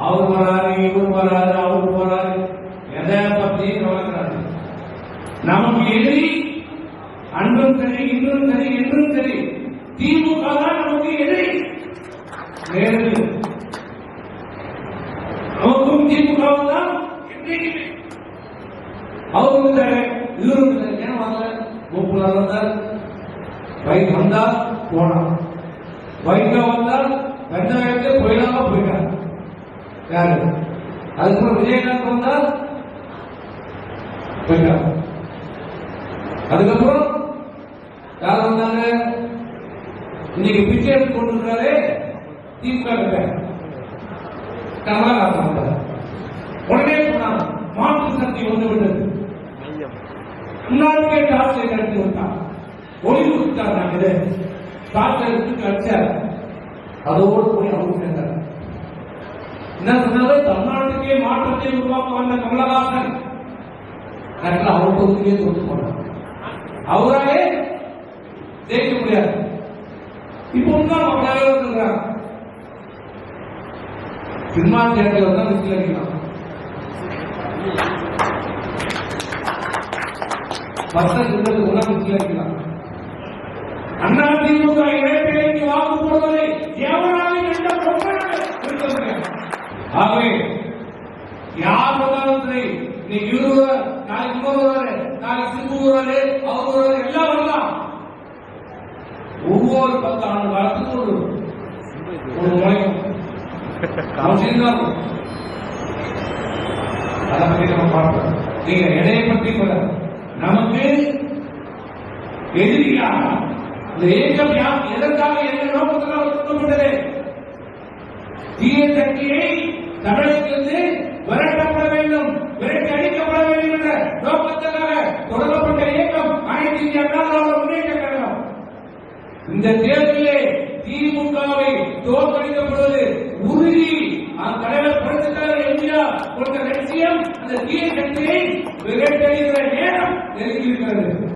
அவர் வராரு, இவர் வராரு, அவர் போறாரு, எதை பத்தியும் கவலைக்கிறாரு. நமக்கு எதிரி அன்றும் சரி, இன்றும் சரி, என்றும் சரி திமுக தான் நமக்கு எதிரி. வேறு நமக்கும் திமுக தான் என்றைக்குமே. அவர் இருந்தாரு, இவரும் இருந்தாரு. ஏன் வரல? மூப்புல வந்தார், வயிறு வந்தால் போனார், வயிற்று வந்தால் வெங்காயத்தை போயிடாம போயிட்டார். யாரு? அதுக்கப்புறம் விஜயகாந்த் வந்தால் போயிட்டார். அதுக்கப்புறம் யார் வந்தாங்க? இன்னைக்கு பிச்சை எடுத்து கொண்டிருக்காரு திமுக கிட்ட கமலஹாசன் வந்தார். உடனே போனாங்க, மாற்று சக்தி வந்து விட்டது. முன்னாடியே டார்ச்சை கழித்து விட்டார், ஒளி கொடுத்தார். நாங்கள் டார்ச்சை எடுத்து கழிச்சார். அதோடு போய் அவங்க சேர்ந்தார். என்ன சொன்னாரு? தமிழ்நாட்டுக்கே மாற்றத்தை உருவாக்க வந்த கமலஹாசன் அவர் தொகுதியே தொட்டு போனார். அவராலே ஜெயிக்க முடியாது. இப்போ இருக்கிறார். சினிமா தியேட்டர் தான் விசில் அடிக்கலாம். விசில் அடிக்கலாம். அண்ணா திமுக இடைப்பெருக்கு வாக்கு போடுவதை எவராலும் எந்த இருக்க முடியாது. ஆகவே யார் வந்தாலும் சரி, இன்னைக்கு இவரு நாளைக்கு வருவாரு, நாளைக்கு சிம்பு வருவாரு, அவர் வருவாரு, எல்லாம் வரலாம். ஒவ்வொரு 10 ஆண்டு காலத்துக்கு ஒரு முறையும் அதை பற்றி நம்ம பார்ப்போம். நீங்க எடையை பற்றி நமக்கு எதிரியாக இந்த இயக்கம் எதற்காக எந்த நோக்கத்தினால் ஒதுக்கப்பட்டது? தீய சக்தியை தமிழகத்திலிருந்து விரட்டப்பட வேண்டும், விரட்டி அடிக்கப்பட வேண்டும் என்ற நோக்கத்திற்காக தொடங்கப்பட்ட இயக்கம் அனைத்து இந்திய அண்ணா திராவிட முன்னேற்ற கழகம். இந்த தேர்தலிலே திமுகவை தோற்கடிக்கப்படுவது உறுதி. அந்த தலைவர் புரட்சித்தலைவர் எம்ஜிஆர் கொடுத்த லட்சியம் அந்த தீய சக்தியை விரட்டி அடிக்கிற நேரம் நெருங்கி இருக்கிறது.